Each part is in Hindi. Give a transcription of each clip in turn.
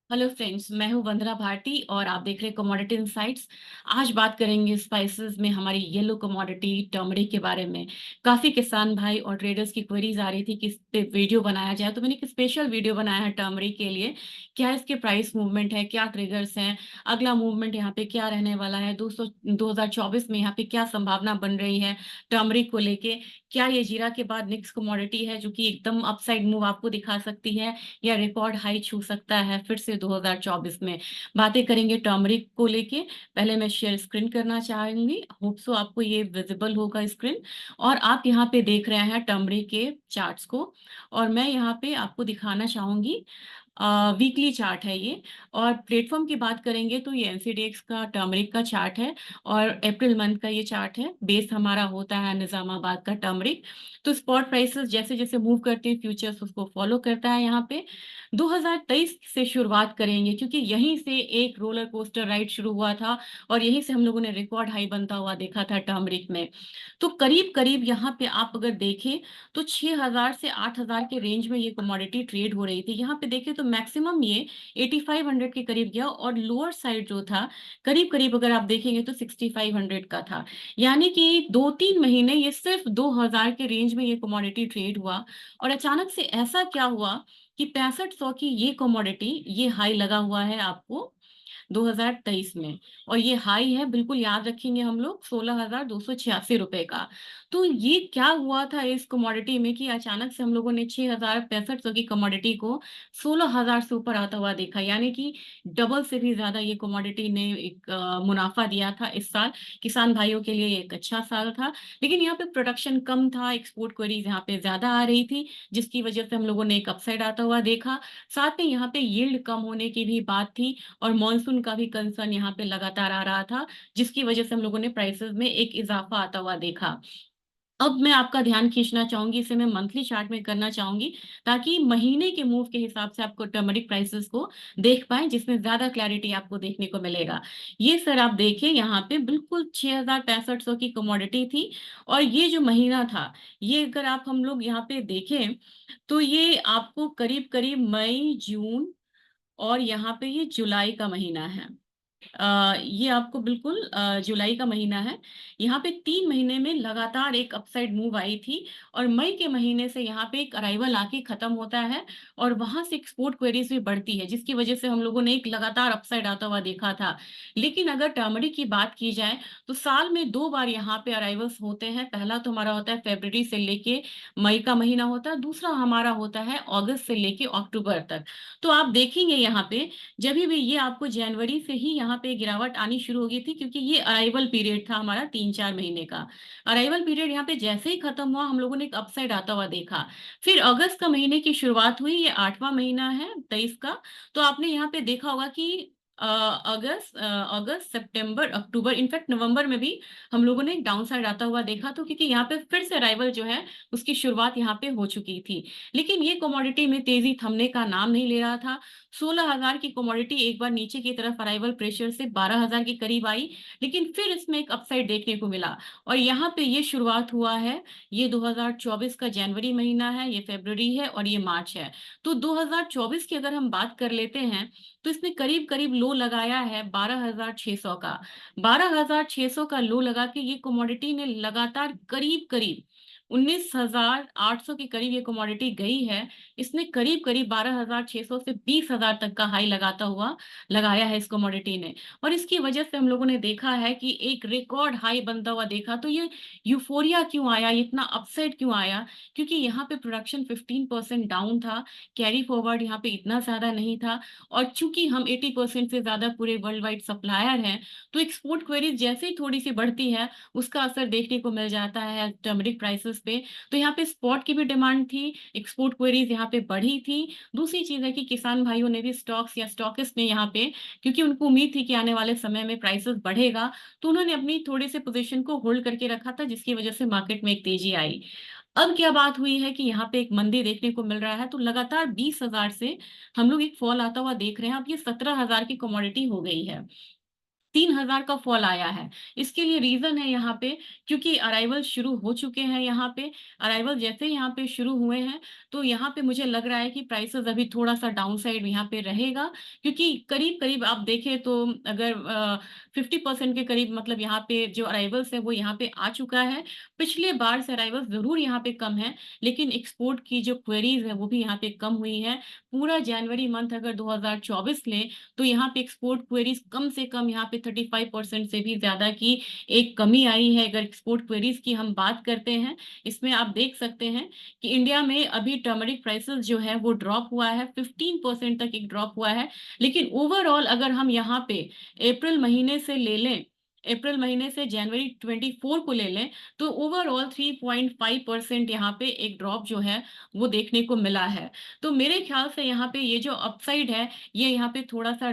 हेलो फ्रेंड्स, मैं हूं वंदना भारती और आप देख रहे हैं कमोडिटी इनसाइट्स। आज बात करेंगे स्पाइसेस में हमारी येलो कमोडिटी टर्मरिक के बारे में। काफ़ी किसान भाई और ट्रेडर्स की क्वेरीज आ रही थी कि इस पे वीडियो बनाया जाए, तो मैंने एक स्पेशल वीडियो बनाया है टर्मरिक के लिए। क्या इसके प्राइस मूवमेंट है, क्या ट्रिगर्स हैं, अगला मूवमेंट यहाँ पे क्या रहने वाला है, 2024 में यहाँ पे क्या संभावना बन रही है टर्मरिक को लेके। क्या ये जीरा के बाद नेक्स्ट कमोडिटी है जो कि एकदम अपसाइड मूव आपको दिखा सकती है, या रिकॉर्ड हाई छू सकता है फिर से 2024 में। बातें करेंगे टर्मरिक को लेके। पहले मैं शेयर स्क्रीन करना चाहूंगी, होप सो आपको ये विजिबल होगा स्क्रीन। और आप यहाँ पे देख रहे हैं टर्मरिक के चार्ट्स को, और मैं यहाँ पे आपको दिखाना चाहूंगी वीकली चार्ट है ये। और प्लेटफॉर्म की बात करेंगे तो ये एनसीडीएक्स का टर्मरिक का चार्ट है, और अप्रैल मंथ का ये चार्ट है। बेस हमारा होता है निजामाबाद का टर्मरिक। तो स्पॉट प्राइसेस जैसे जैसे मूव करते हैं फ्यूचर्स उसको फॉलो करता है यहाँ पे। 2023 से शुरुआत करेंगे क्योंकि यहीं से एक रोलर कोस्टर राइड शुरू हुआ था, और यहीं से हम लोगों ने रिकॉर्ड हाई बनता हुआ देखा था टर्मरिक में। तो करीब करीब यहाँ पे आप अगर देखें तो 6000 से 8000 के रेंज में ये कमोडिटी ट्रेड हो रही थी। यहाँ पे देखें तो मैक्सिमम ये 8500 के करीब गया, और लोअर साइड जो था करीब करीब अगर आप देखेंगे तो 6500 का था। यानी कि 2-3 महीने ये सिर्फ 2000 के रेंज में ये कमोडिटी ट्रेड हुआ। और अचानक से ऐसा क्या हुआ कि 6500 की ये कमोडिटी, ये हाई लगा हुआ है आपको 2023 में। और ये हाई है, बिल्कुल याद रखेंगे हम लोग, 16,286 रुपए का। तो ये क्या हुआ था इस कमोडिटी में कि अचानक से हम लोगों ने 6,6500 की कमोडिटी को 16,000 से ऊपर आता हुआ देखा। यानी कि डबल से भी ज्यादा ये कमोडिटी ने एक मुनाफा दिया था इस साल। किसान भाइयों के लिए ये एक अच्छा साल था। लेकिन यहाँ पे प्रोडक्शन कम था, एक्सपोर्ट क्वेरीज यहाँ पे ज्यादा आ रही थी, जिसकी वजह से हम लोगों ने एक अपसाइड आता हुआ देखा। साथ में यहाँ पे यील्ड कम होने की भी बात थी, और मॉनसून का भी कंसर्न यहाँ पे लगातार आ रहा था, जिसकी वजह से हम लोगों ने प्राइसेस में एक इजाफा आता हुआ देखा। अब मैं आपका ध्यान खींचना चाहूंगी, इसे मैं मंथली चार्ट में करना चाहूंगी, ताकि महीने के मूव के हिसाब से आपको टर्मरिक प्राइसेस को देख पाए, जिसमें ज्यादा क्लैरिटी आपको देखने को मिलेगा। ये सर आप देखिए यहाँ पे बिल्कुल 6,6500 की कमोडिटी थी। और ये जो महीना था, ये अगर आप हम लोग यहाँ पे देखें तो ये आपको करीब करीब मई जून, और यहाँ पे ये जुलाई का महीना है। ये आपको बिल्कुल जुलाई का महीना है। यहाँ पे 3 महीने में लगातार एक अपसाइड मूव आई थी, और मई के महीने से यहाँ पे एक अराइवल आके खत्म होता है, और वहां से एक्सपोर्ट क्वेरीज भी बढ़ती है, जिसकी वजह से हम लोगों ने एक लगातार अपसाइड आता हुआ देखा था। लेकिन अगर टर्मरिक की बात की जाए तो साल में 2 बार यहाँ पे अराइवल्स होते हैं। पहला तो हमारा होता है फरवरी से लेके मई का महीना होता है, दूसरा हमारा होता है अगस्त से लेके अक्टूबर तक। तो आप देखेंगे यहाँ पे जब भी ये आपको जनवरी से ही यहाँ पे गिरावट आनी शुरू हो गई थी, क्योंकि ये अराइवल पीरियड था हमारा 3-4 महीने का। अराइवल पीरियड यहाँ पे जैसे ही खत्म हुआ हम लोगों ने एक अपसाइड आता हुआ देखा। फिर अगस्त का महीने की शुरुआत हुई, ये 8वां महीना है 23 का। तो आपने यहाँ पे देखा होगा कि अगस्त सितंबर अक्टूबर, इनफैक्ट नवंबर में भी हम लोगों ने एक डाउन साइड आता हुआ देखा। तो क्योंकि यहाँ पे फिर से अराइवल जो है उसकी शुरुआत यहाँ पे हो चुकी थी। लेकिन ये कमोडिटी में तेजी थमने का नाम नहीं ले रहा था। 16,000 की कमोडिटी एक बार नीचे की तरफ अराइवल प्रेशर से 12,000 के करीब आई, लेकिन फिर इसमें एक अपसाइड देखने को मिला। और यहाँ पे ये शुरुआत हुआ है, ये 2024 का जनवरी महीना है, ये फरवरी है, और ये मार्च है। तो 2024 की अगर हम बात कर लेते हैं तो इसने करीब करीब लो लगाया है 12,600 का। 12,600 का लो लगा के ये कमोडिटी ने लगातार करीब करीब 19,800 के करीब ये कमोडिटी गई है। इसने करीब करीब 12,600 से 20,000 तक का हाई लगाता हुआ लगाया है इस कमोडिटी ने। और इसकी वजह से हम लोगों ने देखा है कि एक रिकॉर्ड हाई बनता हुआ देखा। तो ये यूफोरिया क्यों आया, इतना अपसेट क्यों आया? क्योंकि यहाँ पे प्रोडक्शन 15% डाउन था, कैरी फॉरवर्ड यहाँ पे इतना ज्यादा नहीं था। और चूंकि हम 80% से ज्यादा पूरे वर्ल्ड वाइड सप्लायर हैं, तो एक्सपोर्ट क्वेरीज जैसे ही थोड़ी सी बढ़ती है उसका असर देखने को मिल जाता है टर्मरिक प्राइसेस पे। तो यहाँ पे स्पॉट की भी डिमांड थी, एक्सपोर्ट क्वेरीज यहाँ पे बढ़ी थी। दूसरी चीज है कि किसान भाइयों ने भी स्टॉक्स या स्टॉकिस्ट ने यहाँ पे, क्योंकि उनको उम्मीद थी कि आने वाले समय में प्राइसेस बढ़ेगा, तो उन्होंने अपनी थोड़ी सी पोजीशन को होल्ड करके रखा था, जिसकी वजह से मार्केट में एक तेजी आई। अब क्या बात हुई है कि यहाँ पे एक मंदी देखने को मिल रहा है, तो लगातार 20,000 से हम लोग एक फॉल आता हुआ देख रहे हैं। अब ये 17,000 की कमोडिटी हो गई है। 3000 का फॉल आया है। इसके लिए रीज़न है यहाँ पे, क्योंकि अराइवल शुरू हो चुके हैं यहाँ पे। अराइवल जैसे ही यहाँ पे शुरू हुए हैं, तो यहाँ पे मुझे लग रहा है कि प्राइसेज़ अभी थोड़ा-सा डाउनसाइड यहाँ पे रहेगा, क्योंकि करीब-करीब आप देखें तो अगर 50% के करीब मतलब यहाँ पे जो अराइवल्स है वो यहाँ पे आ चुका है। पिछले बार से अराइवल्स ज़रूर यहाँ पे कम है, लेकिन एक्सपोर्ट की जो क्वेरीज़ है वो भी यहाँ पे कम हुई है। पूरा जनवरी मंथ अगर 2024 लें, तो यहाँ पे एक्सपोर्ट क्वेरीज़ कम से कम यहाँ पे 35% से भी ज़्यादा की एक कमी आई है। अगर एक्सपोर्ट क्वेरीज़ की हम बात करते हैं, इसमें आप देख सकते हैं कि इंडिया में अभी टर्मरिक प्राइसेज़ जो है वो ड्रॉप हुआ है, 15% तक एक ड्रॉप हुआ है। लेकिन ओवरऑल अगर हम यहाँ पे अप्रैल महीने से ले लें, अप्रैल महीने से जनवरी 24 को ले लें, तो ओवरऑल 3.5% यहाँ पे एक ड्रॉप जो है वो देखने को मिला है। तो मेरे ख्याल से यहाँ पे ये जो अपसाइड है, ये यहाँ पे थोड़ा-सा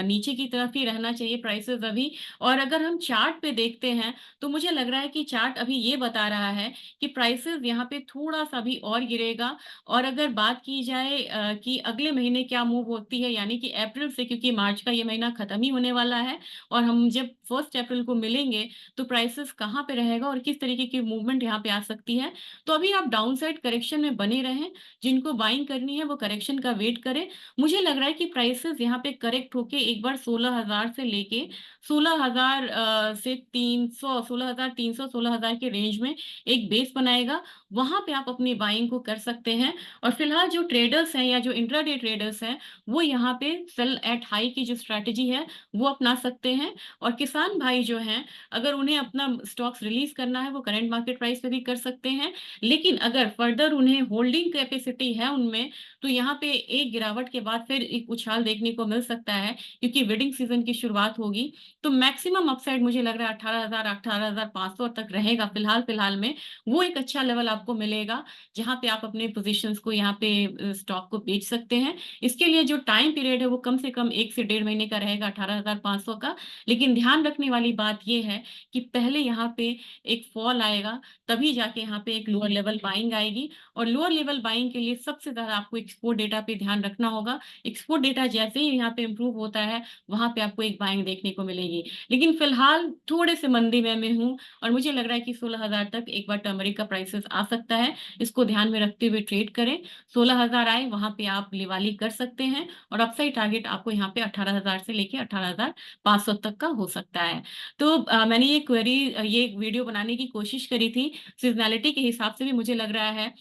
नीचे की तरफ ही रहना चाहिए प्राइसेज़ अभी। और अगर हम चार्ट पे देखते हैं, तो मुझे लग रहा है कि चार्ट अभी ये बता रहा है कि प्राइसेज़ यहाँ पे थोड़ा-सा अभी और गिरेगा। और अगर बात की जाए कि अगले महीने क्या मूव होती है, यानी कि अप्रैल से, क्योंकि मार्च का ये महीना खत्म ही होने वाला है और हम जब 1 अप्रैल को मिलेंगे, तो प्राइसेज़ कहाँ पे रहेगा और किस तरीके की मूवमेंट यहाँ पे आ सकती है। तो अभी आप डाउनसाइड करेक्शन में बने रहें, जिनको बाइंग करनी है वो करेक्शन का वेट करें। मुझे लग रहा है कि प्राइसेज़ यहाँ पे करेक्ट होके एक बार 16,000 से लेके 16,000 से 300, 16,300, 16,000 के रेंज में एक बेस बनाएगा। वहाँ पे आप अपनी बाइंग को कर सकते हैं। और फिलहाल जो ट्रेडर्स हैं या जो इंट्राडे ट्रेडर्स हैं, वो यहाँ पे सेल एट हाई की जो स्ट्रैटेजी है, वो अपना सकते हैं। और किसान भाई जो हैं, अगर उन्हें अपना स्टॉक्स रिलीज़ करना है, वो करंट मार्केट प्राइस पे भी कर सकते हैं। लेकिन अगर फर्दर उन्हें होल्डिंग कैपेसिटी है उनमें, तो यहाँ पे एक गिरावट के बाद फिर एक उछाल देखने को मिल सकता है, क्योंकि वेडिंग सीज़न की शुरुआत होगी। तो मैक्सिमम अपसाइड मुझे लग रहा है 18,000, 18,500 तक रहेगा फिलहाल में। वो एक अच्छा लेवल आपको मिलेगा, जहाँ पे आप अपने पोज़ीशंस को यहाँ पे स्टॉक को बेच सकते हैं। इसके लिए जो टाइम पीरियड है, वो कम से कम 1 से डेढ़ महीने का रहेगा 18,500 का। लेकिन ध्यान रखने वाली बात ये है कि पहले यहाँ पे एक फॉल आएगा, तभी जाके यहाँ पे एक लोअर लेवल बाइंग आएगी। और लोअर लेवल बाइंग के लिए सबसे ज़्यादा आपको एक्सपोर्ट डेटा पे ध्यान रखना होगा। एक्सपोर्ट डेटा जैसे ही यहाँ पे इम्प्रूव होता है, वहाँ पे आपको एक बाइंग देखने को मिलेगी। लेकिन फिलहाल थोड़े से मंदी में मैं हूँ और मुझे लग रहा है कि 16,000 तक एक बार टर्मरिक का प्राइसेज़ आ सकता है। इसको ध्यान में रखते हुए ट्रेड करें। 16,000 आए, वहाँ पे आप लिवाली कर सकते हैं और अपसाइड टारगेट आपको यहाँ पे 18,000 से लेके 18,500 तक का हो सकता है। तो मैंने ये वीडियो बनाने की कोशिश करी थी, सीज़नैलिटी के हिसाब से भी मुझे लग रहा है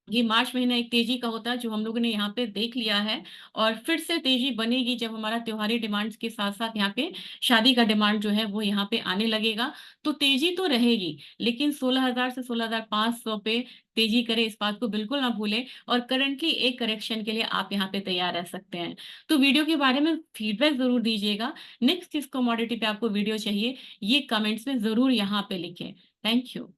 ये मार्च महीना एक तेज़ी का होता है, जो हम लोगों ने यहाँ पे देख लिया है। और फिर से तेज़ी बनेगी जब हमारा त्योहारी डिमांड्स के साथ-साथ यहाँ पे शादी का डिमांड जो है वो यहाँ पे आने लगेगा। तो तेज़ी तो रहेगी, लेकिन 16,000 से 16,500 पे तेज़ी करे, इस बात को बिल्कुल ना भूलें। और करंटली एक करेक्शन के लिए आप यहाँ पे तैयार रह सकते हैं। तो वीडियो के बारे में फीडबैक ज़रूर दीजिएगा। नेक्स्ट किस कमोडिटी पे आपको वीडियो चाहिए, ये कमेंट्स में ज़रूर यहाँ पे लिखें। Thank you.